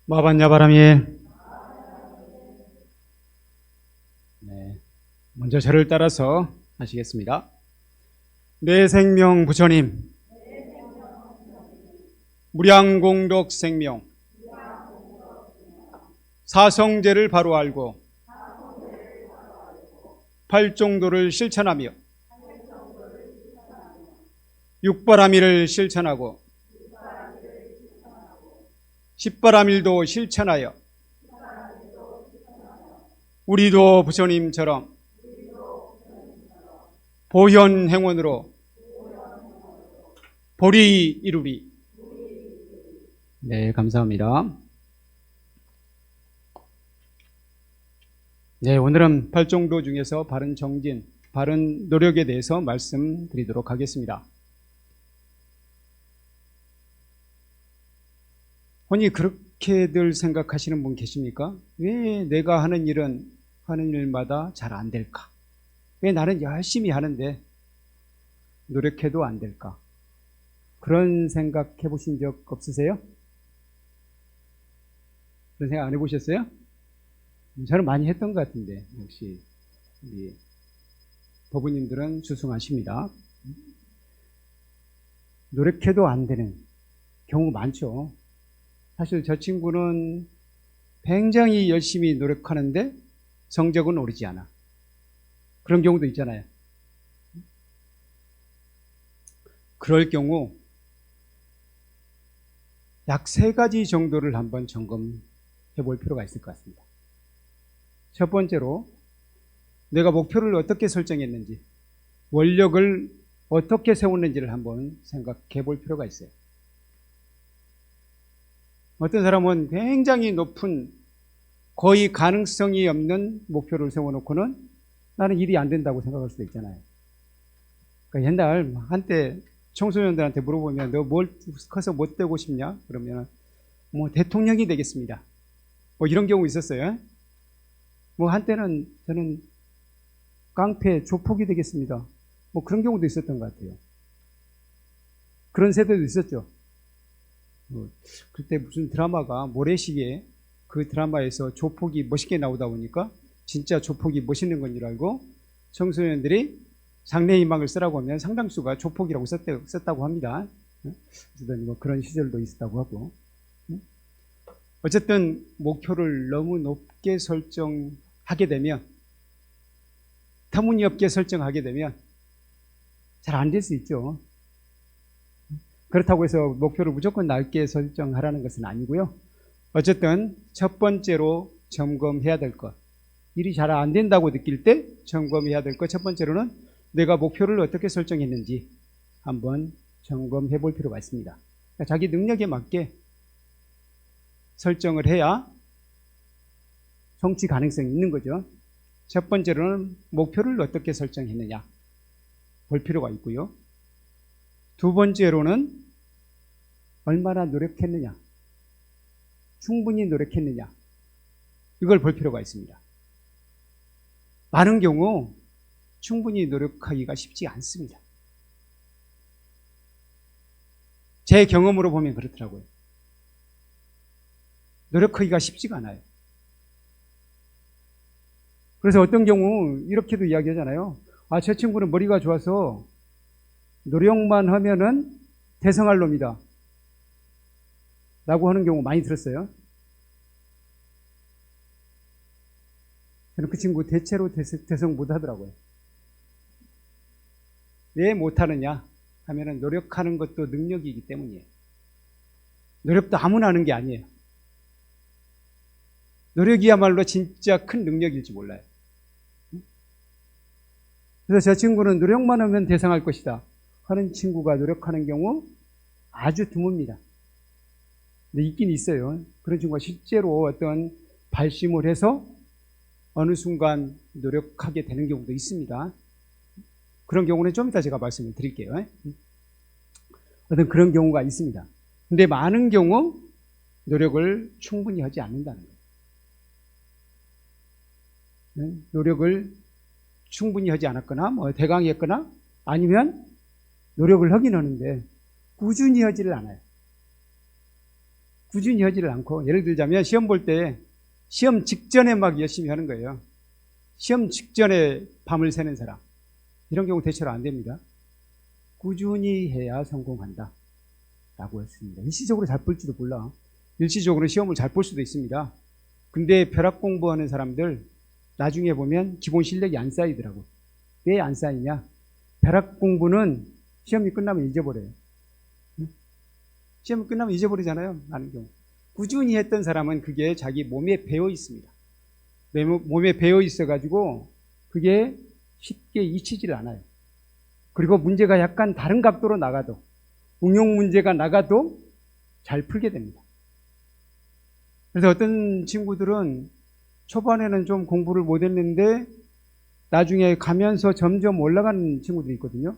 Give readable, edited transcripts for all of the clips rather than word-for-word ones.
마반야바람이. 네, 먼저 저를 따라서 하시겠습니다. 내 생명 부처님, 무량공덕 생명, 사성제를 바로 알고 팔종도를 실천하며 육바라밀을 실천하고 십바라밀도 실천하여 우리도 부처님처럼 보현행원으로 보리 이루리. 네, 감사합니다. 네, 오늘은 팔종도 중에서 바른 정진, 바른 노력에 대해서 말씀드리도록 하겠습니다. 혼이 그렇게들 생각하시는 분 계십니까? 왜 내가 하는 일마다 잘 안 될까? 왜 나는 열심히 하는데 노력해도 안 될까? 그런 생각 해보신 적 없으세요? 그런 생각 안 해보셨어요? 저는 많이 했던 것 같은데, 역시 우리 법부님들은 수승하십니다. 노력해도 안 되는 경우 많죠. 사실 저 친구는 굉장히 열심히 노력하는데 성적은 오르지 않아. 그런 경우도 있잖아요. 그럴 경우 약 3가지 정도를 한번 점검해 볼 필요가 있을 것 같습니다. 첫 번째로, 내가 목표를 어떻게 설정했는지, 원력을 어떻게 세웠는지를 한번 생각해 볼 필요가 있어요. 어떤 사람은 굉장히 높은, 거의 가능성이 없는 목표를 세워놓고는 나는 일이 안 된다고 생각할 수도 있잖아요. 그러니까 옛날 한때 청소년들한테 물어보면 너 뭘 커서 뭐 되고 싶냐? 그러면 뭐 대통령이 되겠습니다. 뭐 이런 경우 있었어요. 뭐 한때는 저는 깡패 조폭이 되겠습니다. 뭐 그런 경우도 있었던 것 같아요. 그런 세대도 있었죠. 그때 무슨 드라마가 모래시계, 그 드라마에서 조폭이 멋있게 나오다 보니까 진짜 조폭이 멋있는 건 줄 알고 청소년들이 장래희망을 쓰라고 하면 상당수가 조폭이라고 썼다고 합니다. 어쨌든 뭐 그런 시절도 있었다고 하고. 어쨌든 목표를 너무 높게 설정하게 되면, 터무니없게 설정하게 되면 잘 안 될 수 있죠. 그렇다고 해서 목표를 무조건 낮게 설정하라는 것은 아니고요. 어쨌든 첫 번째로 점검해야 될 것, 일이 잘 안 된다고 느낄 때 점검해야 될 것, 첫 번째로는 내가 목표를 어떻게 설정했는지 한번 점검해 볼 필요가 있습니다. 그러니까 자기 능력에 맞게 설정을 해야 성취 가능성이 있는 거죠. 첫 번째로는 목표를 어떻게 설정했느냐 볼 필요가 있고요. 두 번째로는 얼마나 노력했느냐, 충분히 노력했느냐, 이걸 볼 필요가 있습니다. 많은 경우 충분히 노력하기가 쉽지 않습니다. 제 경험으로 보면 그렇더라고요. 노력하기가 쉽지가 않아요. 그래서 어떤 경우 이렇게도 이야기하잖아요. 아, 저 친구는 머리가 좋아서 노력만 하면은 대성할 놈이다 라고 하는 경우 많이 들었어요. 저는 그 친구 대체로 대성 못 하더라고요. 왜 못하느냐 하면은 노력하는 것도 능력이기 때문이에요. 노력도 아무나 하는 게 아니에요. 노력이야말로 진짜 큰 능력일지 몰라요. 그래서 저 친구는 노력만 하면 대성할 것이다 하는 친구가 노력하는 경우 아주 드뭅니다. 근데 있긴 있어요. 그런 친구가 실제로 어떤 발심을 해서 어느 순간 노력하게 되는 경우도 있습니다. 그런 경우는 좀 이따 제가 말씀을 드릴게요. 어떤 그런 경우가 있습니다. 근데 많은 경우 노력을 충분히 하지 않는다는 거예요. 노력을 충분히 하지 않았거나 뭐 대강했거나 아니면 노력을 하긴 하는데 꾸준히 하지를 않아요. 꾸준히 하지를 않고, 예를 들자면 시험 볼 때 시험 직전에 막 열심히 하는 거예요. 시험 직전에 밤을 새는 사람, 이런 경우 대체로 안 됩니다. 꾸준히 해야 성공한다 라고 했습니다. 일시적으로 잘 볼지도 몰라. 일시적으로 시험을 잘 볼 수도 있습니다. 근데 벼락 공부하는 사람들 나중에 보면 기본 실력이 안 쌓이더라고. 왜 안 쌓이냐? 벼락 공부는 시험이 끝나면 잊어버려요. 시험이 끝나면 잊어버리잖아요, 많은 경우. 꾸준히 했던 사람은 그게 자기 몸에 배어 있습니다. 몸에 배어 있어가지고 그게 쉽게 잊히질 않아요. 그리고 문제가 약간 다른 각도로 나가도, 응용 문제가 나가도 잘 풀게 됩니다. 그래서 어떤 친구들은 초반에는 좀 공부를 못했는데 나중에 가면서 점점 올라가는 친구들이 있거든요.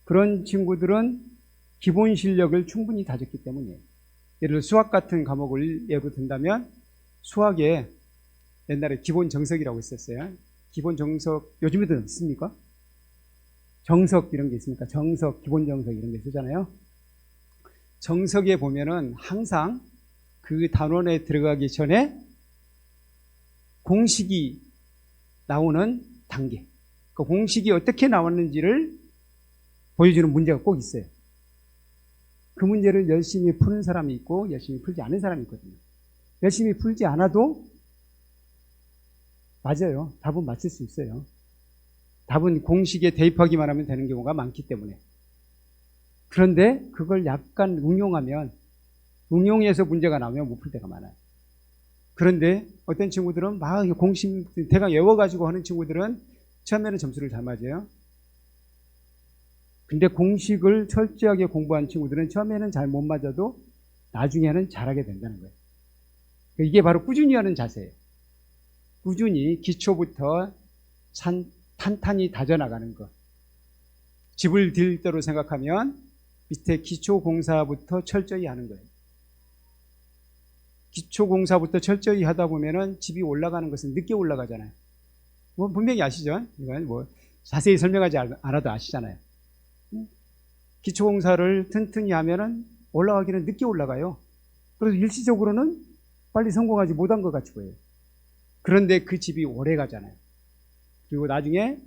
그런 친구들은 기본 실력을 충분히 다졌기 때문이에요. 예를 들어 수학 같은 과목을 예로 든다면 수학에 옛날에 기본 정석이라고 있었어요. 기본 정석, 요즘에도 있습니까? 정석 이런 게 있습니까? 정석, 기본 정석 이런 게 쓰잖아요. 정석에 보면은 항상 그 단원에 들어가기 전에 공식이 나오는 단계, 그 공식이 어떻게 나왔는지를 보여주는 문제가 꼭 있어요. 그 문제를 열심히 푸는 사람이 있고 열심히 풀지 않은 사람이 있거든요. 열심히 풀지 않아도 맞아요. 답은 맞출 수 있어요. 답은 공식에 대입하기만 하면 되는 경우가 많기 때문에. 그런데 그걸 약간 응용해서 문제가 나오면 못 풀 때가 많아요. 그런데 어떤 친구들은 막 공식 대강 외워가지고 하는 친구들은 처음에는 점수를 잘 맞아요. 근데 공식을 철저하게 공부한 친구들은 처음에는 잘 못 맞아도 나중에는 잘하게 된다는 거예요. 이게 바로 꾸준히 하는 자세예요. 꾸준히 기초부터 탄탄히 다져나가는 것. 집을 들 때로 생각하면 밑에 기초공사부터 철저히 하는 거예요. 기초공사부터 철저히 하다 보면은 집이 올라가는 것은 늦게 올라가잖아요. 뭐 분명히 아시죠? 이건 뭐 자세히 설명하지 않아도 아시잖아요. 기초공사를 튼튼히 하면은 올라가기는 늦게 올라가요. 그래서 일시적으로는 빨리 성공하지 못한 것 같이 보여요. 그런데 그 집이 오래 가잖아요. 그리고 나중에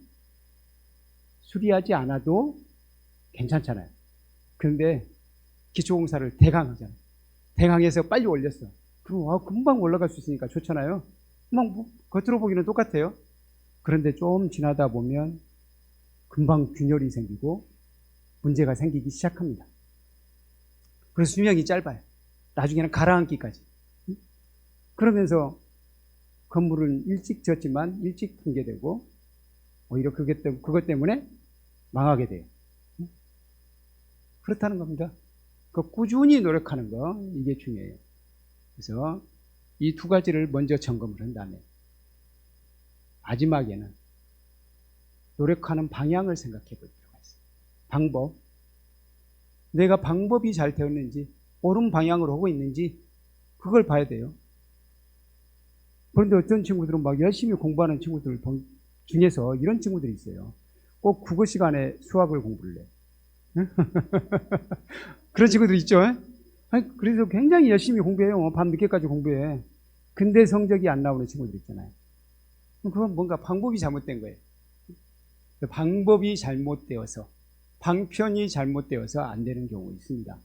수리하지 않아도 괜찮잖아요. 그런데 기초공사를 대강 하잖아요. 대강해서 빨리 올렸어. 그럼 금방 올라갈 수 있으니까 좋잖아요. 뭐 겉으로 보기는 똑같아요. 그런데 좀 지나다 보면 금방 균열이 생기고 문제가 생기기 시작합니다. 그래서 수명이 짧아요. 나중에는 가라앉기까지. 그러면서 건물은 일찍 지었지만 일찍 붕괴되고 오히려 그것 때문에 망하게 돼요. 그렇다는 겁니다. 그 꾸준히 노력하는 거, 이게 중요해요. 그래서 이 두 가지를 먼저 점검을 한 다음에 마지막에는 노력하는 방향을 생각해 볼 필요가 있어요. 방법. 내가 방법이 잘 되었는지, 옳은 방향으로 하고 있는지, 그걸 봐야 돼요. 그런데 어떤 친구들은 막 열심히 공부하는 친구들 중에서 이런 친구들이 있어요. 꼭 국어 시간에 수학을 공부를 해요. 그런 친구들 있죠? 아니, 그래서 굉장히 열심히 공부해요. 밤 늦게까지 공부해. 근데 성적이 안 나오는 친구들 있잖아요. 그건 뭔가 방법이 잘못된 거예요. 방법이 잘못되어서, 방편이 잘못되어서 안 되는 경우가 있습니다.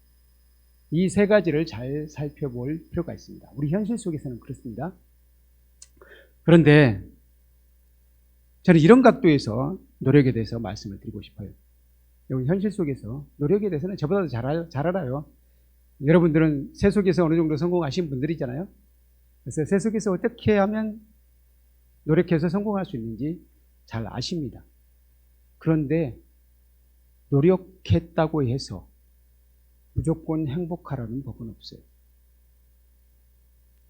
이 세 가지를 잘 살펴볼 필요가 있습니다. 우리 현실 속에서는 그렇습니다. 그런데 저는 이런 각도에서 노력에 대해서 말씀을 드리고 싶어요. 여기 현실 속에서 노력에 대해서는 저보다도 잘 알아요. 여러분들은 세속에서 어느 정도 성공하신 분들이잖아요. 그래서 세속에서 어떻게 하면 노력해서 성공할 수 있는지 잘 아십니다. 그런데 노력했다고 해서 무조건 행복하라는 법은 없어요.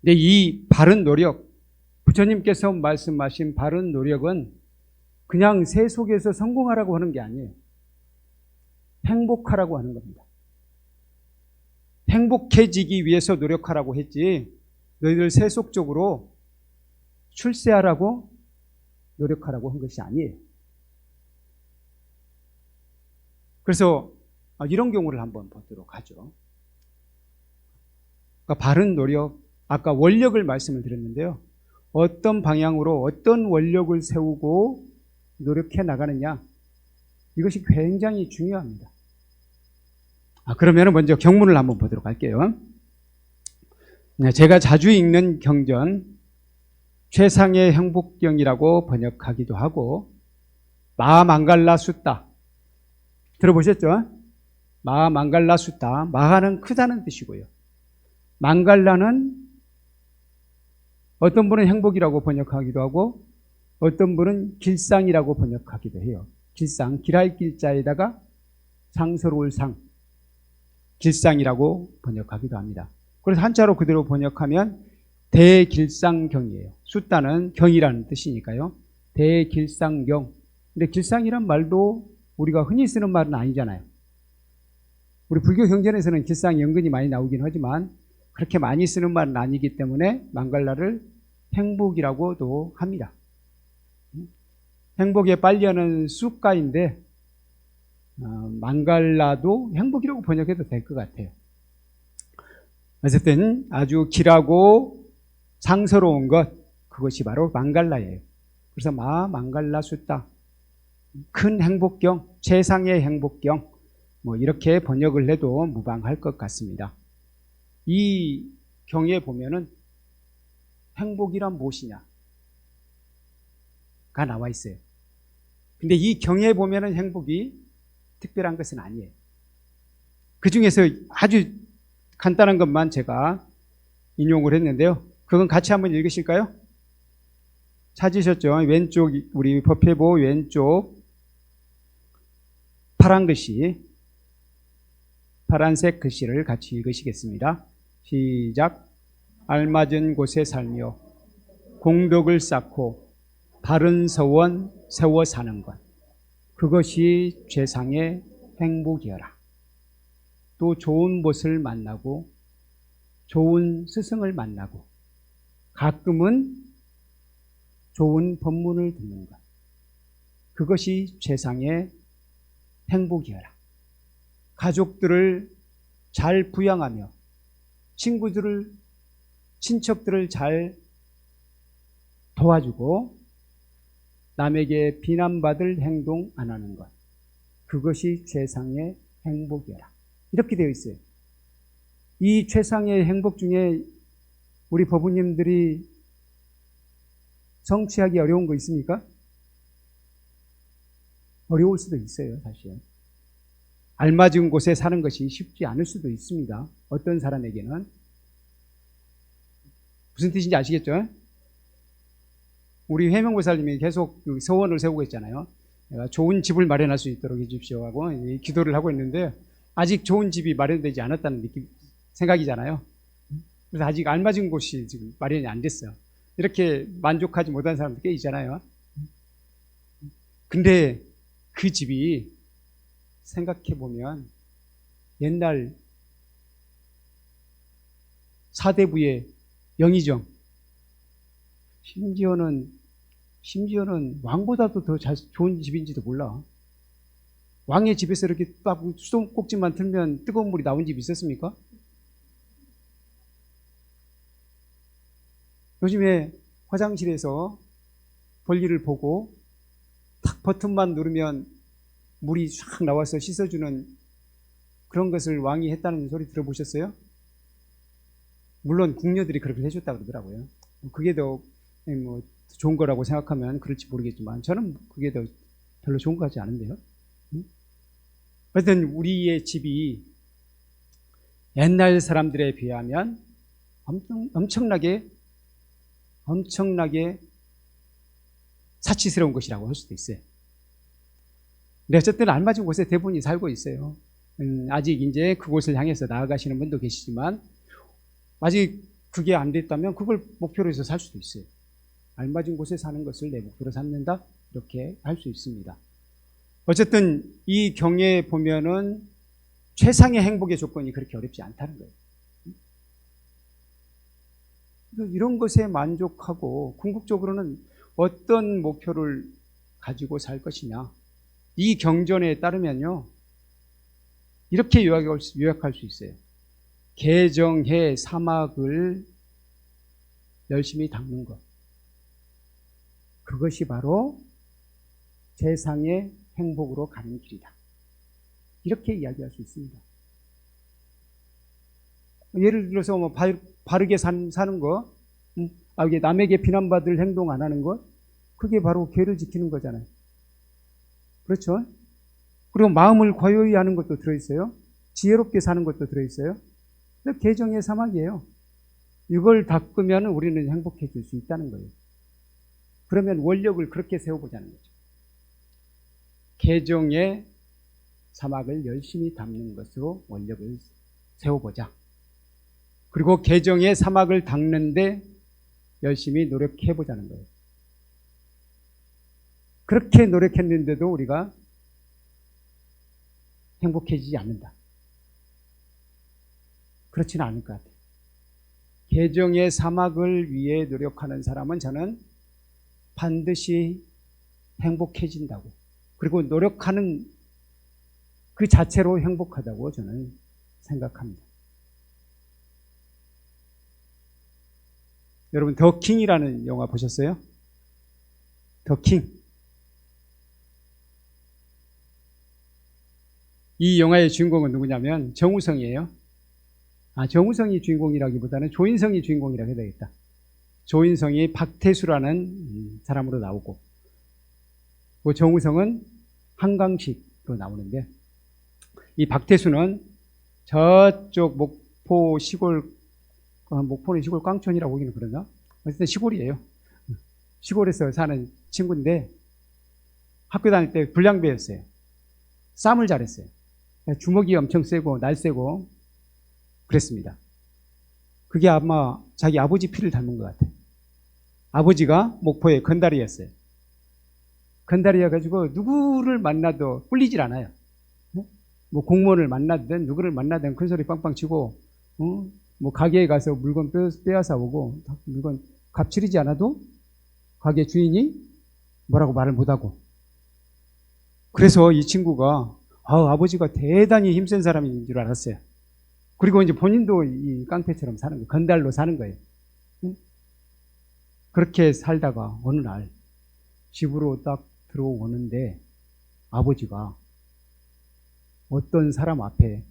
근데 이 바른 노력, 부처님께서 말씀하신 바른 노력은 그냥 세속에서 성공하라고 하는 게 아니에요. 행복하라고 하는 겁니다. 행복해지기 위해서 노력하라고 했지, 너희들 세속적으로 출세하라고 노력하라고 한 것이 아니에요. 그래서 이런 경우를 한번 보도록 하죠. 그러니까 바른 노력, 아까 원력을 말씀을 드렸는데요. 어떤 방향으로 어떤 원력을 세우고 노력해 나가느냐, 이것이 굉장히 중요합니다. 그러면 먼저 경문을 한번 보도록 할게요. 제가 자주 읽는 경전, 최상의 행복경이라고 번역하기도 하고, 마망갈라 숫다. 들어보셨죠? 마망갈라 숫다. 마하는 크다는 뜻이고요. 망갈라는 어떤 분은 행복이라고 번역하기도 하고, 어떤 분은 길상이라고 번역하기도 해요. 길상, 길할 길자에다가 상서로울 상, 길상이라고 번역하기도 합니다. 그래서 한자로 그대로 번역하면 대길상경이에요. 숫다는 경이라는 뜻이니까요. 대길상경. 근데 길상이란 말도 우리가 흔히 쓰는 말은 아니잖아요. 우리 불교 경전에서는 길상이 은근히 많이 나오긴 하지만 그렇게 많이 쓰는 말은 아니기 때문에 망갈라를 행복이라고도 합니다. 행복에 빨려는 숫가인데 망갈라도 행복이라고 번역해도 될 것 같아요. 어쨌든 아주 길하고 상서로운 것, 그것이 바로 망갈라예요. 그래서 망갈라 숫다, 큰 행복경, 최상의 행복경, 이렇게 번역을 해도 무방할 것 같습니다. 이 경에 보면은 행복이란 무엇이냐가 나와 있어요. 근데 이 경에 보면은 행복이 특별한 것은 아니에요. 그 중에서 아주 간단한 것만 제가 인용을 했는데요. 그건 같이 한번 읽으실까요? 찾으셨죠? 왼쪽, 우리 법회보 왼쪽 파란 글씨, 파란색 글씨를 같이 읽으시겠습니다. 시작. 알맞은 곳에 살며 공덕을 쌓고 바른 서원 세워 사는 것, 그것이 최상의 행복이어라. 또 좋은 곳을 만나고 좋은 스승을 만나고 가끔은 좋은 법문을 듣는 것, 그것이 최상의 행복이어라. 가족들을 잘 부양하며 친구들을, 친척들을 잘 도와주고 남에게 비난받을 행동 안 하는 것, 그것이 최상의 행복이어라. 이렇게 되어 있어요. 이 최상의 행복 중에 우리 법우님들이 성취하기 어려운 거 있습니까? 어려울 수도 있어요, 사실. 알맞은 곳에 사는 것이 쉽지 않을 수도 있습니다. 어떤 사람에게는. 무슨 뜻인지 아시겠죠? 우리 회명보살님이 계속 그 서원을 세우고 있잖아요. 내가 좋은 집을 마련할 수 있도록 해주십시오 하고 기도를 하고 있는데 아직 좋은 집이 마련되지 않았다는 생각이잖아요. 그래서 아직 알맞은 곳이 지금 마련이 안 됐어요. 이렇게 만족하지 못한 사람도 꽤 있잖아요. 근데 그 집이 생각해보면 옛날 사대부의 영의정, 심지어는 왕보다도 더 좋은 집인지도 몰라. 왕의 집에서 이렇게 딱 수도꼭지만 틀면 뜨거운 물이 나온 집이 있었습니까? 요즘에 화장실에서 볼일을 보고 탁 버튼만 누르면 물이 쫙 나와서 씻어주는 그런 것을 왕이 했다는 소리 들어보셨어요? 물론 궁녀들이 그렇게 해줬다고 그러더라고요. 그게 더 좋은 거라고 생각하면 그럴지 모르겠지만 저는 그게 더 별로 좋은 것 같지 않은데요. 어쨌든 우리의 집이 옛날 사람들에 비하면 엄청나게 사치스러운 것이라고 할 수도 있어요. 근데 어쨌든 알맞은 곳에 대부분이 살고 있어요. 아직 이제 그곳을 향해서 나아가시는 분도 계시지만 아직 그게 안 됐다면 그걸 목표로 해서 살 수도 있어요. 알맞은 곳에 사는 것을 내 목표로 삼는다, 이렇게 할 수 있습니다. 어쨌든 이 경에 보면은 최상의 행복의 조건이 그렇게 어렵지 않다는 거예요. 이런 것에 만족하고 궁극적으로는 어떤 목표를 가지고 살 것이냐, 이 경전에 따르면요 이렇게 요약할 수 있어요. 개정해 사막을 열심히 닦는 것. 그것이 바로 세상의 행복으로 가는 길이다. 이렇게 이야기할 수 있습니다. 예를 들어서 뭐 바르게 사는 거, 이게 남에게 비난받을 행동 안 하는 것, 그게 바로 계를 지키는 거잖아요. 그렇죠? 그리고 마음을 고요히 하는 것도 들어있어요. 지혜롭게 사는 것도 들어있어요. 개정의 사막이에요. 이걸 닦으면 우리는 행복해질 수 있다는 거예요. 그러면 원력을 그렇게 세워보자는 거죠. 개정의 사막을 열심히 닦는 것으로 원력을 세워보자. 그리고 개정의 사막을 닦는데 열심히 노력해보자는 거예요. 그렇게 노력했는데도 우리가 행복해지지 않는다. 그렇지는 않을 것 같아요. 개정의 사막을 위해 노력하는 사람은 저는 반드시 행복해진다고. 그리고 노력하는 그 자체로 행복하다고 저는 생각합니다. 여러분, 더 킹이라는 영화 보셨어요? 더 킹. 이 영화의 주인공은 누구냐면 정우성이에요. 정우성이 주인공이라기보다는 조인성이 주인공이라고 해야 되겠다. 조인성이 박태수라는 사람으로 나오고, 그 정우성은 한강식으로 나오는데, 이 박태수는 저쪽 목포 시골, 목포는 시골 깡촌이라고 하기는 그러나? 어쨌든 시골이에요. 시골에서 사는 친구인데, 학교 다닐 때 불량배였어요. 쌈을 잘했어요. 주먹이 엄청 세고, 날세고, 그랬습니다. 그게 아마 자기 아버지 피를 닮은 것 같아요. 아버지가 목포의 건달이었어요. 건달이어가지고 누구를 만나도 꿀리질 않아요. 뭐 공무원을 만나든 누구를 만나든 큰소리 빵빵 치고, 뭐 가게에 가서 물건 빼앗아 오고, 물건 값치르지 않아도 가게 주인이 뭐라고 말을 못하고. 그래서 이 친구가 아버지가 대단히 힘센 사람인 줄 알았어요. 그리고 이제 본인도 이 깡패처럼 사는 거예요. 건달로 사는 거예요. 그렇게 살다가 어느 날 집으로 딱 들어오는데 아버지가 어떤 사람 앞에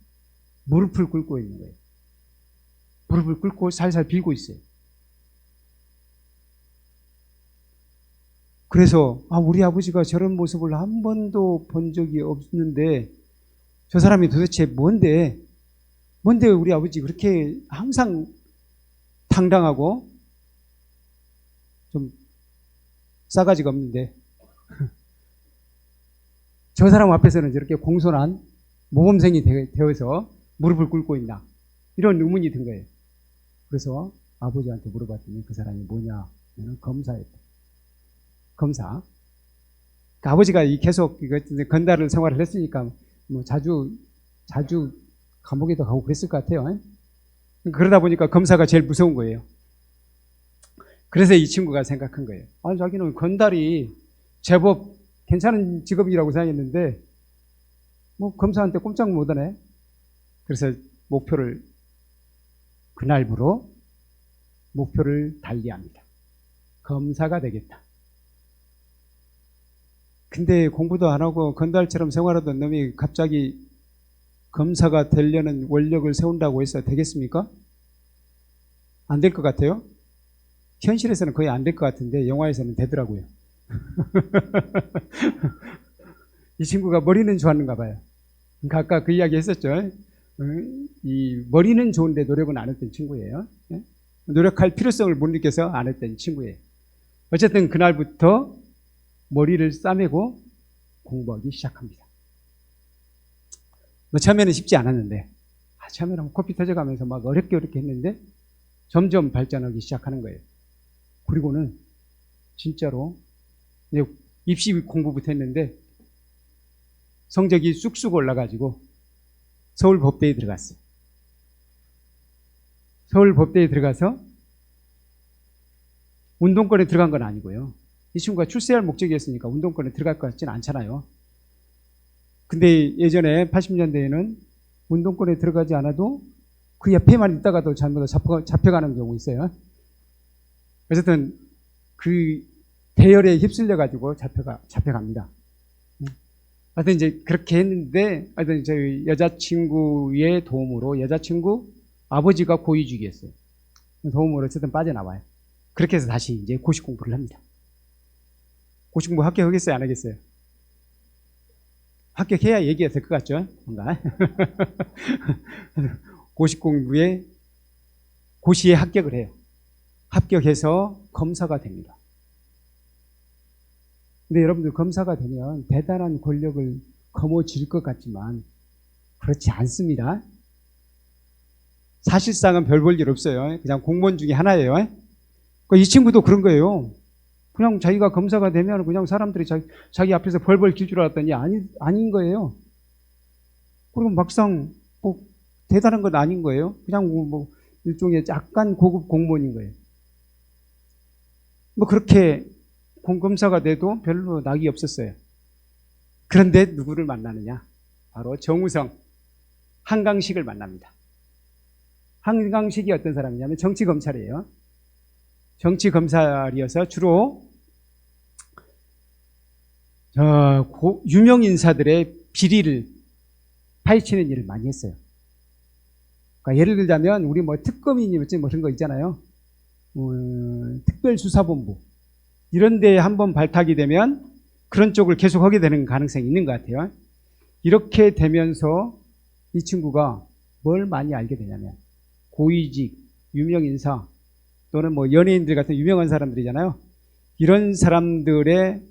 무릎을 꿇고 있는 거예요. 무릎을 꿇고 살살 빌고 있어요. 그래서 우리 아버지가 저런 모습을 한 번도 본 적이 없는데 저 사람이 도대체 뭔데 우리 아버지 그렇게 항상 당당하고 좀 싸가지가 없는데 저 사람 앞에서는 저렇게 공손한 모범생이 되어서 무릎을 꿇고 있나, 이런 의문이 든 거예요. 그래서 아버지한테 물어봤더니 그 사람이 뭐냐, 나는 검사였다. 검사. 그러니까 아버지가 계속 건달을 생활을 했으니까 뭐 자주 감옥에도 가고 그랬을 것 같아요. 그러다 보니까 검사가 제일 무서운 거예요. 그래서 이 친구가 생각한 거예요. 자기는 건달이 제법 괜찮은 직업이라고 생각했는데 뭐 검사한테 꼼짝 못하네. 그래서 그날부로 목표를 달리합니다. 검사가 되겠다. 근데 공부도 안 하고 건달처럼 생활하던 놈이 갑자기 검사가 되려는 원력을 세운다고 해서 되겠습니까? 안 될 것 같아요. 현실에서는 거의 안 될 것 같은데 영화에서는 되더라고요. 이 친구가 머리는 좋았는가 봐요. 그러니까 아까 그 이야기 했었죠. 이 머리는 좋은데 노력은 안 했던 친구예요. 노력할 필요성을 못 느껴서 안 했던 친구예요. 어쨌든 그날부터 머리를 싸매고 공부하기 시작합니다. 처음에는 쉽지 않았는데, 처음에는 코피 터져가면서 막 어렵게 했는데 점점 발전하기 시작하는 거예요. 그리고는 진짜로 입시 공부부터 했는데 성적이 쑥쑥 올라가지고 서울법대에 들어갔어요. 서울법대에 들어가서 운동권에 들어간 건 아니고요. 이 친구가 출세할 목적이었으니까 운동권에 들어갈 것 같지는 않잖아요. 근데 예전에 80년대에는 운동권에 들어가지 않아도 그 옆에만 있다가도 잘못 잡혀가는 경우 있어요. 어쨌든 그 대열에 휩쓸려가지고 잡혀갑니다. 하여튼 이제 그렇게 했는데, 하여튼 저희 여자친구의 도움으로, 여자친구 아버지가 고위직이었어요. 도움으로 어쨌든 빠져나와요. 그렇게 해서 다시 이제 고시 공부를 합니다. 고시 공부 합격하겠어요? 안 하겠어요? 합격해야 얘기가 될 것 같죠? 뭔가. 고시 공부에, 고시에 합격을 해요. 합격해서 검사가 됩니다. 근데 여러분들 검사가 되면 대단한 권력을 거머쥘 것 같지만 그렇지 않습니다. 사실상은 별 볼 일 없어요. 그냥 공무원 중에 하나예요. 이 친구도 그런 거예요. 그냥 자기가 검사가 되면 그냥 사람들이 자기 앞에서 벌벌 길 줄 알았더니 아닌 거예요. 그리고 막상 뭐 대단한 건 아닌 거예요. 그냥 뭐 일종의 약간 고급 공무원인 거예요. 뭐 그렇게 공검사가 돼도 별로 낙이 없었어요. 그런데 누구를 만나느냐? 바로 정우성, 한강식을 만납니다. 한강식이 어떤 사람이냐면 정치검찰이에요. 정치검찰이어서 주로 유명 인사들의 비리를 파헤치는 일을 많이 했어요. 그러니까 예를 들자면 우리 뭐 특검이니 뭐 그런 거 있잖아요. 특별수사본부 이런 데에 한번 발탁이 되면 그런 쪽을 계속 하게 되는 가능성이 있는 것 같아요. 이렇게 되면서 이 친구가 뭘 많이 알게 되냐면 고위직, 유명인사 또는 뭐 연예인들 같은 유명한 사람들이잖아요. 이런 사람들의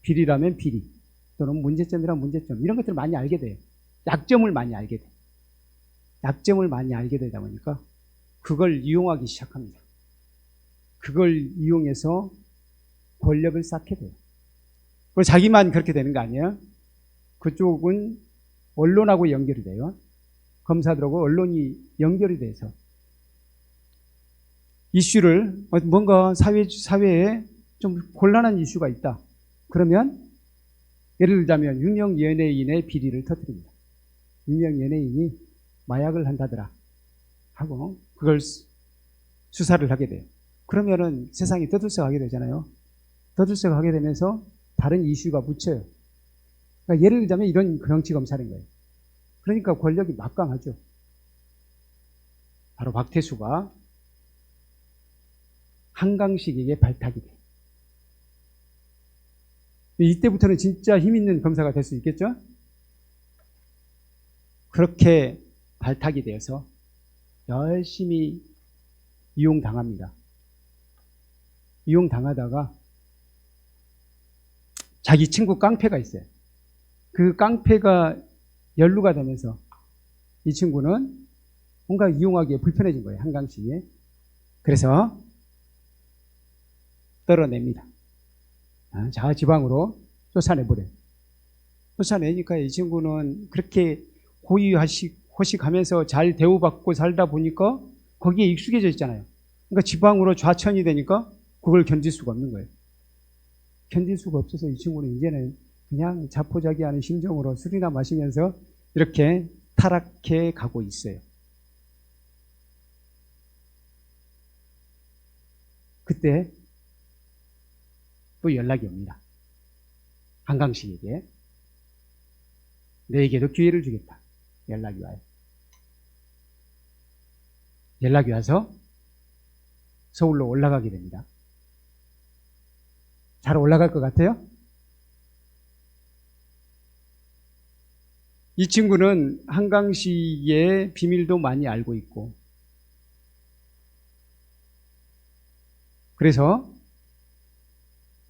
비리라면 비리 또는 문제점이란 문제점 이런 것들을 많이 알게 돼요. 약점을 많이 알게 돼요. 약점을 많이 알게 되다 보니까 그걸 이용하기 시작합니다. 그걸 이용해서 권력을 쌓게 돼요. 그리고 자기만 그렇게 되는 거 아니에요? 그쪽은 언론하고 연결이 돼요. 검사들하고 언론이 연결이 돼서 이슈를 뭔가 사회에 좀 곤란한 이슈가 있다. 그러면 예를 들자면 유명 연예인의 비리를 터뜨립니다. 유명 연예인이 마약을 한다더라 하고 그걸 수사를 하게 돼요. 그러면은 세상이 떠들썩하게 되잖아요. 떠들썩하게 되면서 다른 이슈가 묻혀요. 그러니까 예를 들자면 이런 정치검찰인 거예요. 그러니까 권력이 막강하죠. 바로 박태수가 한강식에게 발탁이 돼요. 이때부터는 진짜 힘 있는 검사가 될 수 있겠죠? 그렇게 발탁이 되어서 열심히 이용당합니다. 이용당하다가 자기 친구 깡패가 있어요. 그 깡패가 연루가 되면서 이 친구는 뭔가 이용하기에 불편해진 거예요. 한강식에. 그래서 떨어냅니다. 자지방으로 쫓아내버려요. 쫓아내니까 이 친구는 그렇게 호식하면서 잘 대우받고 살다 보니까 거기에 익숙해져 있잖아요. 그러니까 지방으로 좌천이 되니까 그걸 견딜 수가 없는 거예요. 견딜 수가 없어서 이 친구는 이제는 그냥 자포자기하는 심정으로 술이나 마시면서 이렇게 타락해 가고 있어요. 그때 또 연락이 옵니다. 한강식에게. 너에게도 기회를 주겠다. 연락이 와요. 연락이 와서 서울로 올라가게 됩니다. 잘 올라갈 것 같아요? 이 친구는 한강식의 비밀도 많이 알고 있고 그래서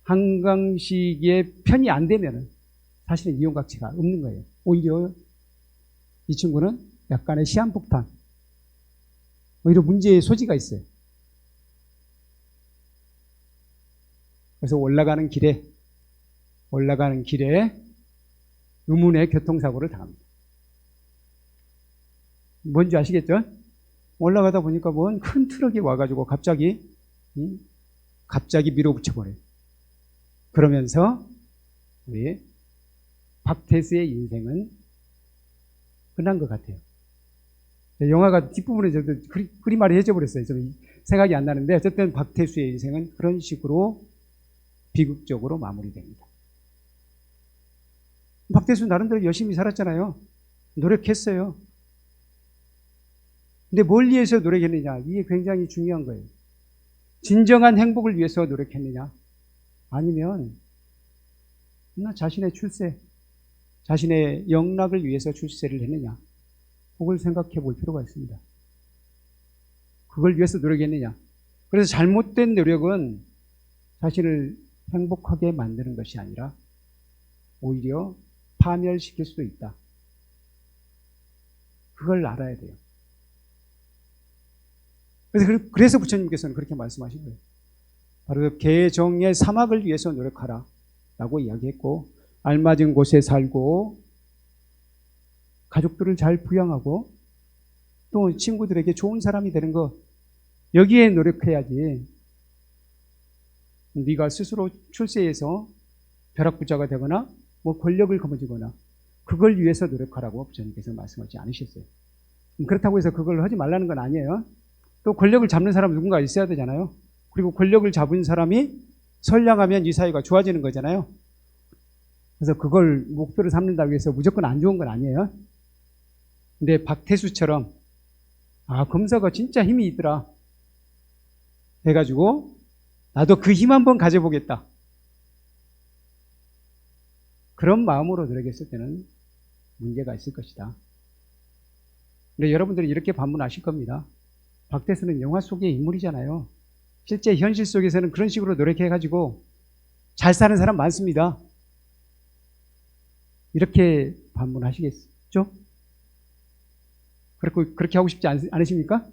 한강식의 편이 안 되면 사실은 이용 가치가 없는 거예요. 오히려 이 친구는 약간의 시한폭탄, 오히려 문제의 소지가 있어요. 그래서 올라가는 길에 의문의 교통사고를 당합니다. 뭔지 아시겠죠? 올라가다 보니까 뭔 큰 트럭이 와가지고 갑자기 밀어붙여버려요. 그러면서 우리 박태수의 인생은 끝난 것 같아요. 영화가 뒷부분에 저도 그리 말이 해져 버렸어요. 좀 생각이 안 나는데 어쨌든 박태수의 인생은 그런 식으로 비극적으로 마무리됩니다. 박태수 나름대로 열심히 살았잖아요. 노력했어요. 근데 뭘 위해서 노력했느냐? 이게 굉장히 중요한 거예요. 진정한 행복을 위해서 노력했느냐? 아니면 나 자신의 출세, 자신의 영락을 위해서 출세를 했느냐? 그걸 생각해 볼 필요가 있습니다. 그걸 위해서 노력했느냐? 그래서 잘못된 노력은 자신을 행복하게 만드는 것이 아니라 오히려 파멸시킬 수도 있다. 그걸 알아야 돼요. 그래서 부처님께서는 그렇게 말씀하신 거예요. 바로 개정의 사막을 위해서 노력하라 라고 이야기했고, 알맞은 곳에 살고 가족들을 잘 부양하고 또 친구들에게 좋은 사람이 되는 거, 여기에 노력해야지 네가 스스로 출세해서 벼락부자가 되거나 뭐 권력을 거머쥐거나 그걸 위해서 노력하라고 부처님께서 말씀하지 않으셨어요. 그렇다고 해서 그걸 하지 말라는 건 아니에요. 또 권력을 잡는 사람 누군가 있어야 되잖아요. 그리고 권력을 잡은 사람이 선량하면 이 사회가 좋아지는 거잖아요. 그래서 그걸 목표로 삼는다고 해서 무조건 안 좋은 건 아니에요. 근데 박태수처럼 검사가 진짜 힘이 있더라 해가지고 나도 그 힘 한번 가져보겠다, 그런 마음으로 노력했을 때는 문제가 있을 것이다. 근데 여러분들이 이렇게 반문하실 겁니다. 박태수는 영화 속의 인물이잖아요. 실제 현실 속에서는 그런 식으로 노력해가지고 잘 사는 사람 많습니다. 이렇게 반문하시겠죠? 그렇게 하고 싶지 않으십니까?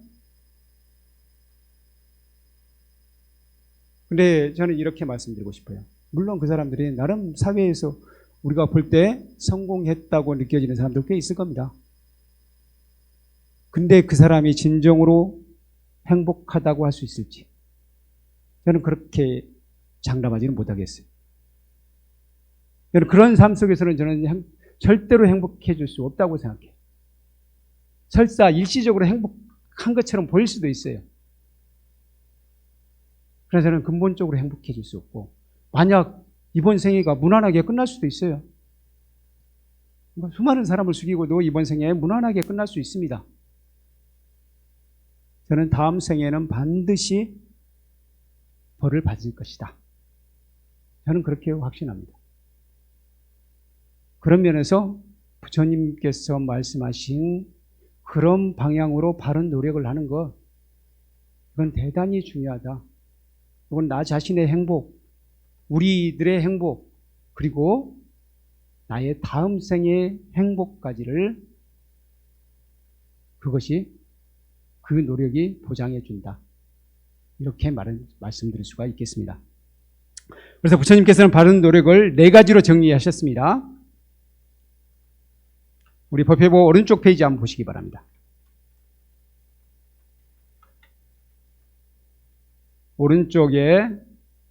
근데 저는 이렇게 말씀드리고 싶어요. 물론 그 사람들이 나름 사회에서 우리가 볼 때 성공했다고 느껴지는 사람들 꽤 있을 겁니다. 근데 그 사람이 진정으로 행복하다고 할 수 있을지 저는 그렇게 장담하지는 못하겠어요. 그런 삶 속에서는 저는 절대로 행복해질 수 없다고 생각해요. 설사 일시적으로 행복한 것처럼 보일 수도 있어요. 그래서 저는 근본적으로 행복해질 수 없고, 만약 이번 생애가 무난하게 끝날 수도 있어요. 수많은 사람을 죽이고도 이번 생애에 무난하게 끝날 수 있습니다. 저는 다음 생에는 반드시 벌을 받을 것이다. 저는 그렇게 확신합니다. 그런 면에서 부처님께서 말씀하신 그런 방향으로 바른 노력을 하는 것, 이건 대단히 중요하다. 이건 나 자신의 행복, 우리들의 행복, 그리고 나의 다음 생의 행복까지를 그것이 그 노력이 보장해 준다. 이렇게 말씀드릴 수가 있겠습니다. 그래서 부처님께서는 바른 노력을 4가지로 정리하셨습니다. 우리 법회보 오른쪽 페이지 한번 보시기 바랍니다. 오른쪽에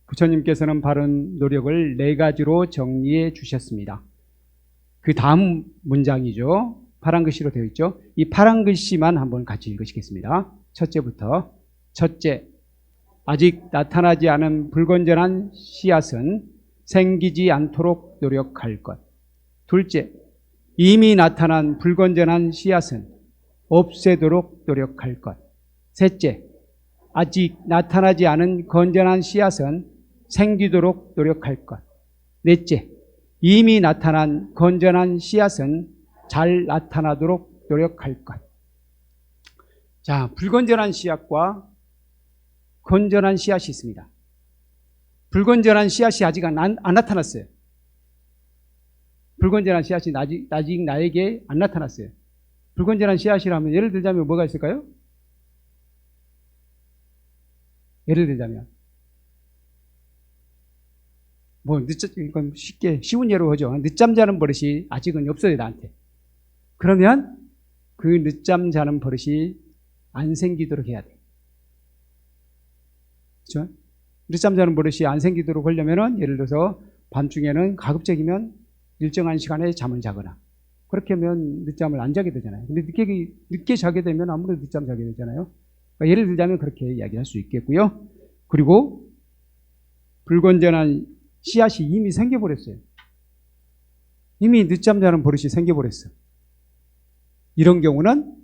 부처님께서는 바른 노력을 4가지로 정리해 주셨습니다. 그 다음 문장이죠. 파란 글씨로 되어 있죠. 이 파란 글씨만 한번 같이 읽으시겠습니다. 첫째부터. 첫째, 아직 나타나지 않은 불건전한 씨앗은 생기지 않도록 노력할 것. 둘째, 이미 나타난 불건전한 씨앗은 없애도록 노력할 것. 셋째, 아직 나타나지 않은 건전한 씨앗은 생기도록 노력할 것. 넷째, 이미 나타난 건전한 씨앗은 잘 나타나도록 노력할 것. 자, 불건전한 씨앗과 건전한 씨앗이 있습니다. 불건전한 씨앗이 아직 안 나타났어요. 불건전한 씨앗이 아직 나에게 안 나타났어요. 불건전한 씨앗이라면 예를 들자면 뭐가 있을까요? 예를 들자면 이건 쉬운 예로 하죠. 늦잠 자는 버릇이 아직은 없어요, 나한테. 그러면 그 늦잠 자는 버릇이 안 생기도록 해야 돼. 그렇죠? 늦잠 자는 버릇이 안 생기도록 하려면은 예를 들어서 밤중에는 가급적이면 일정한 시간에 잠을 자거나, 그렇게 하면 늦잠을 안 자게 되잖아요. 근데 늦게 자게 되면 아무래도 늦잠 자게 되잖아요. 그러니까 예를 들자면 그렇게 이야기할 수 있겠고요. 그리고 불건전한 씨앗이 이미 생겨버렸어요. 이미 늦잠 자는 버릇이 생겨버렸어. 이런 경우는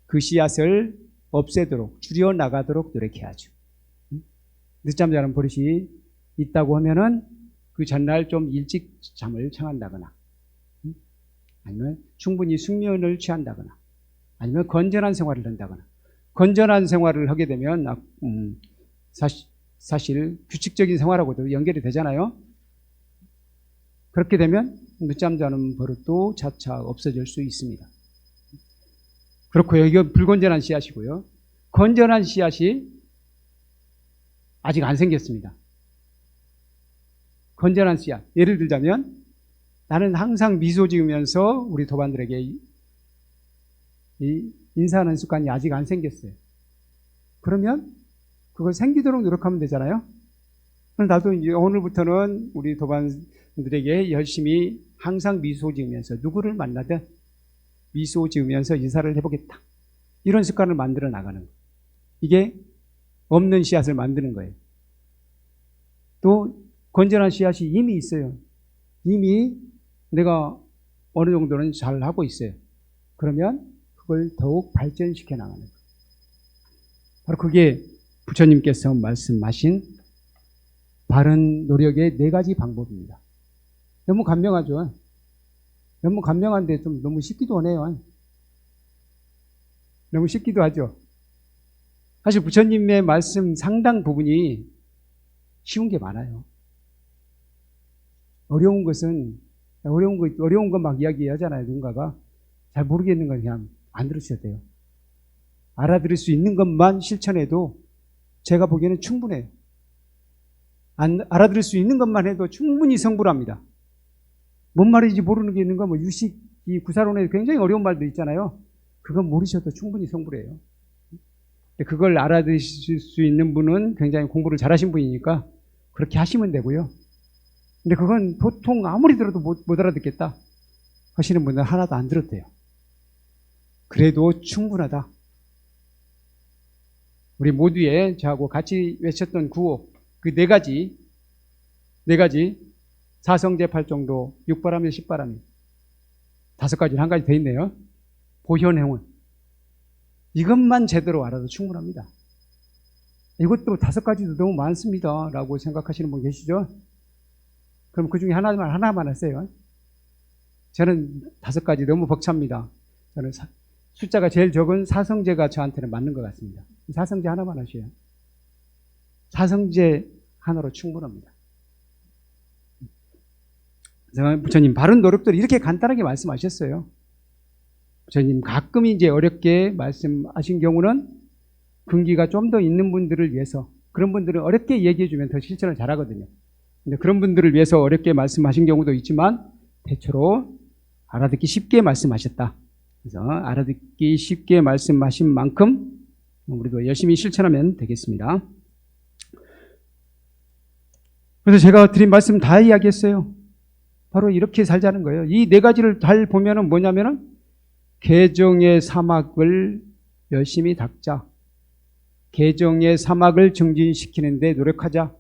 그 씨앗을 없애도록, 줄여나가도록 노력해야죠. 늦잠 자는 버릇이 있다고 하면은 그 전날 좀 일찍 잠을 청한다거나, 아니면 충분히 숙면을 취한다거나, 아니면 건전한 생활을 한다거나. 건전한 생활을 하게 되면 사실 규칙적인 생활하고도 연결이 되잖아요. 그렇게 되면 늦잠 자는 버릇도 차차 없어질 수 있습니다. 그렇고요. 이건 불건전한 씨앗이고요. 건전한 씨앗이 아직 안 생겼습니다. 건전한 씨앗. 예를 들자면 나는 항상 미소 지으면서 우리 도반들에게 인사하는 습관이 아직 안 생겼어요. 그러면 그걸 생기도록 노력하면 되잖아요. 나도 이제 오늘부터는 우리 도반들에게 열심히 항상 미소 지으면서 누구를 만나든 미소 지으면서 인사를 해보겠다. 이런 습관을 만들어 나가는 거예요. 이게 없는 씨앗을 만드는 거예요. 또 건전한 씨앗이 이미 있어요. 이미 내가 어느 정도는 잘 하고 있어요. 그러면 그걸 더욱 발전시켜 나가는 거예요. 바로 그게 부처님께서 말씀하신 바른 노력의 4가지 방법입니다. 너무 간명하죠. 너무 간명한데 좀 너무 쉽기도 하네요. 너무 쉽기도 하죠. 사실 부처님의 말씀 상당 부분이 쉬운 게 많아요. 어려운 건 막 이야기하잖아요. 누군가가 잘 모르겠는 건 그냥 안 들으셔도 돼요. 알아들을 수 있는 것만 실천해도 제가 보기에는 충분해요. 알아들을 수 있는 것만 해도 충분히 성불합니다. 뭔 말인지 모르는 게 있는 거, 유식, 이 구사론에 굉장히 어려운 말도 있잖아요. 그건 모르셔도 충분히 성불해요. 그걸 알아들으실 수 있는 분은 굉장히 공부를 잘하신 분이니까 그렇게 하시면 되고요. 근데 그건 보통 아무리 들어도 못 알아듣겠다 하시는 분은 하나도 안 들어도 돼요. 그래도 충분하다. 우리 모두의 저하고 같이 외쳤던 구호, 그 4가지, 사성제 8정도, 6바람에 10바람이 5가지는 한 가지 더 있네요. 보현행운. 이것만 제대로 알아도 충분합니다. 이것도 5가지도 너무 많습니다 라고 생각하시는 분 계시죠? 그럼 그 중에 하나만 하세요. 저는 5가지 너무 벅찹니다. 저는 숫자가 제일 적은 사성제가 저한테는 맞는 것 같습니다. 사성제 하나만 하셔요. 사성제 하나로 충분합니다. 부처님 바른 노력들을 이렇게 간단하게 말씀하셨어요. 부처님 가끔 이제 어렵게 말씀하신 경우는 근기가 좀 더 있는 분들을 위해서, 그런 분들은 어렵게 얘기해 주면 더 실천을 잘하거든요. 근데 그런 분들을 위해서 어렵게 말씀하신 경우도 있지만 대체로 알아듣기 쉽게 말씀하셨다. 그래서 알아듣기 쉽게 말씀하신 만큼 우리도 열심히 실천하면 되겠습니다. 그래서 제가 드린 말씀 다 이야기했어요. 바로 이렇게 살자는 거예요. 이 4가지를 잘 보면은 뭐냐면은 개정의 사막을 열심히 닦자. 개정의 사막을 정진시키는 데 노력하자.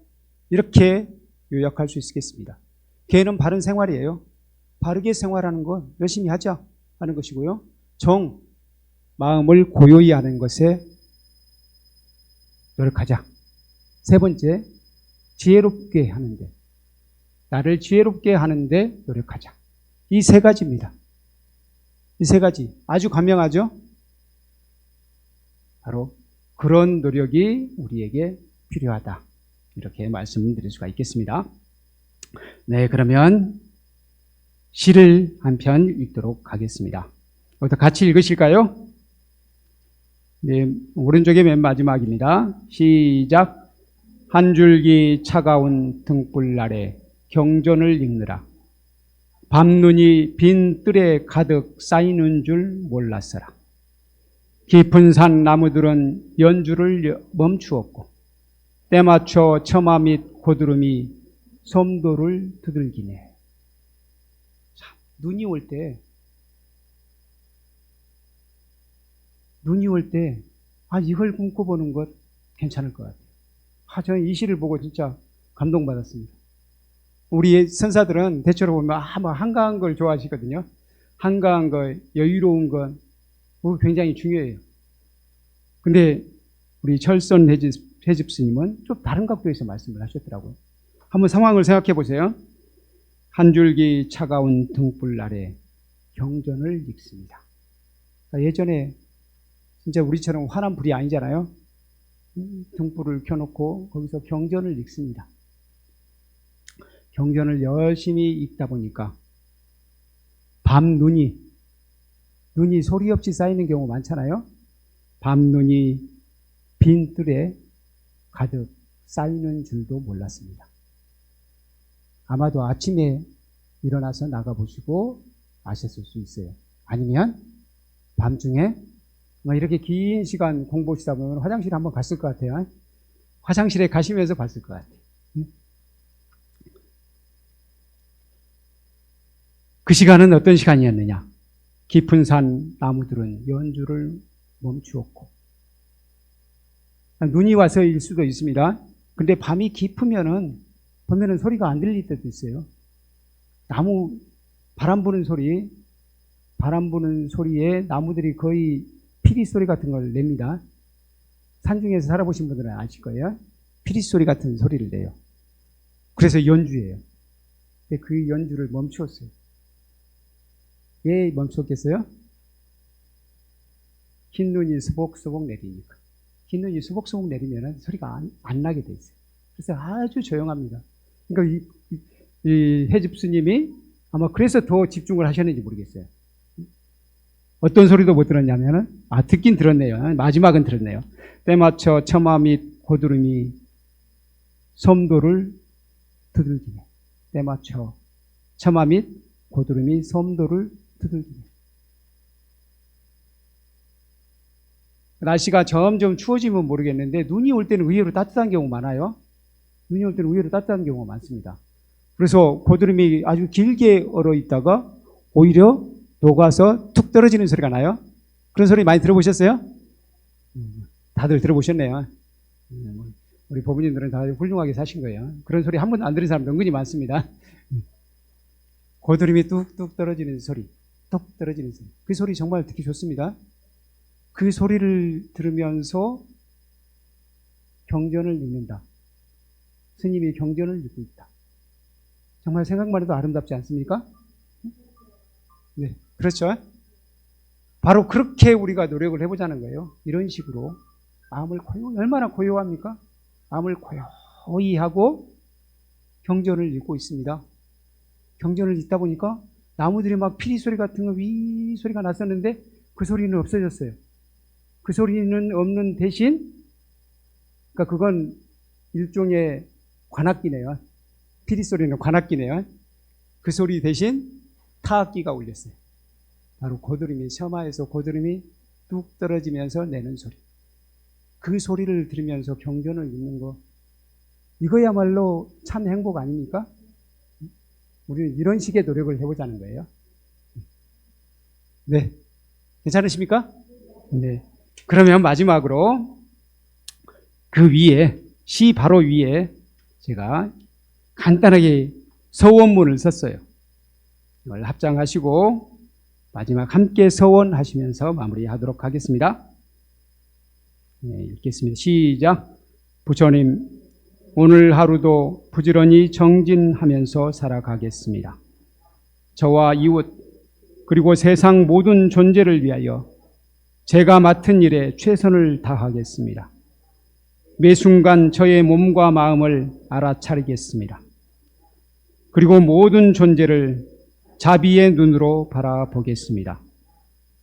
이렇게 요약할 수 있겠습니다. 개는 바른 생활이에요. 바르게 생활하는 것, 열심히 하자 하는 것이고요. 정, 마음을 고요히 하는 것에 노력하자. 3번째, 지혜롭게 하는데, 나를 지혜롭게 하는데 노력하자. 이 3가지입니다. 이 3가지 아주 간명하죠? 바로 그런 노력이 우리에게 필요하다. 이렇게 말씀드릴 수가 있겠습니다. 네, 그러면 시를 한 편 읽도록 하겠습니다. 여기서 같이 읽으실까요? 네, 오른쪽에 맨 마지막입니다. 시작. 한 줄기 차가운 등불 아래 경전을 읽느라 밤눈이 빈 뜰에 가득 쌓이는 줄 몰랐어라. 깊은 산 나무들은 연주를 멈추었고 때맞춰 처마 및 고드름이 솜도를 두들기네. 눈이 올 때, 이걸 꿈꿔보는 것 괜찮을 것 같아요. 저는 이 시를 보고 진짜 감동받았습니다. 우리 선사들은 대체로 보면 뭐 한가한 걸 좋아하시거든요. 한가한 것, 여유로운 것, 굉장히 중요해요. 근데 우리 철선 해집스님은 좀 다른 각도에서 말씀을 하셨더라고요. 한번 상황을 생각해 보세요. 한 줄기 차가운 등불 아래 경전을 읽습니다. 그러니까 예전에 진짜 우리처럼 환한 불이 아니잖아요. 등불을 켜놓고 거기서 경전을 읽습니다. 경전을 열심히 읽다 보니까 밤 눈이 소리 없이 쌓이는 경우 많잖아요. 밤 눈이 빈 뜰에 가득 쌓이는 줄도 몰랐습니다. 아마도 아침에 일어나서 나가보시고 아셨을 수 있어요. 아니면 밤중에 이렇게 긴 시간 공부하시다 보면 화장실에 한번 갔을 것 같아요. 화장실에 가시면서 봤을 것 같아요. 그 시간은 어떤 시간이었느냐? 깊은 산 나무들은 연주를 멈추었고, 눈이 와서일 수도 있습니다. 근데 밤이 깊으면은 보면은 소리가 안 들릴 때도 있어요. 바람 부는 소리에 나무들이 거의 피리 소리 같은 걸 냅니다. 산중에서 살아보신 분들은 아실 거예요. 피리 소리 같은 소리를 내요. 그래서 연주예요. 근데 그 연주를 멈추었어요. 왜 멈췄겠어요? 흰 눈이 수복수복 내리니까. 흰 눈이 수복수복 내리면 소리가 안 나게 돼 있어요. 그래서 아주 조용합니다. 그러니까 이 해집스님이 아마 그래서 더 집중을 하셨는지 모르겠어요. 어떤 소리도 못 들었냐면은, 듣긴 들었네요. 마지막은 들었네요. 때맞춰 처마 및 고드름이 섬도를 두들기네. 때맞춰 처마 및 고드름이 섬도를 두들기네. 날씨가 점점 추워지면 모르겠는데 눈이 올 때는 의외로 따뜻한 경우 많아요. 눈이 올 때는 의외로 따뜻한 경우가 많습니다. 그래서 고드름이 아주 길게 얼어 있다가 오히려 녹아서 툭 떨어지는 소리가 나요. 그런 소리 많이 들어보셨어요? 다들 들어보셨네요. 우리 법인님들은 다들 훌륭하게 사신 거예요. 그런 소리 한 번도 안 들은 사람 은근히 많습니다. 고드름이 뚝뚝 떨어지는 소리, 뚝 떨어지는 소리. 그 소리 정말 듣기 좋습니다. 그 소리를 들으면서 경전을 읽는다. 스님이 경전을 읽고 있다. 정말 생각만 해도 아름답지 않습니까? 네, 그렇죠. 바로 그렇게 우리가 노력을 해보자는 거예요. 이런 식으로 마음을 얼마나 고요합니까? 마음을 고요히 하고 경전을 읽고 있습니다. 경전을 읽다 보니까 나무들이 막 피리 소리 같은 거 위 소리가 났었는데 그 소리는 없어졌어요. 그 소리는 없는 대신, 그러니까 그건 일종의 관악기네요. 피리 소리는 관악기네요. 그 소리 대신 타악기가 울렸어요. 바로 고드름이, 처마에서 고드름이 뚝 떨어지면서 내는 소리. 그 소리를 들으면서 경전을 읽는 거, 이거야말로 참 행복 아닙니까? 우리는 이런 식의 노력을 해보자는 거예요. 네. 괜찮으십니까? 네. 그러면 마지막으로 그 위에, 시 바로 위에 제가 간단하게 서원문을 썼어요. 이걸 합장하시고 마지막 함께 서원하시면서 마무리하도록 하겠습니다. 네, 읽겠습니다. 시작. 부처님, 오늘 하루도 부지런히 정진하면서 살아가겠습니다. 저와 이웃 그리고 세상 모든 존재를 위하여 제가 맡은 일에 최선을 다하겠습니다. 매 순간 저의 몸과 마음을 알아차리겠습니다. 그리고 모든 존재를 자비의 눈으로 바라보겠습니다.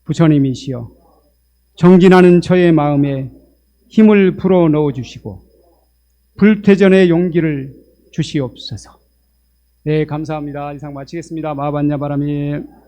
부처님이시여, 정진하는 저의 마음에 힘을 불어 넣어주시고 불퇴전의 용기를 주시옵소서. 네, 감사합니다. 이상 마치겠습니다. 마반야바라미.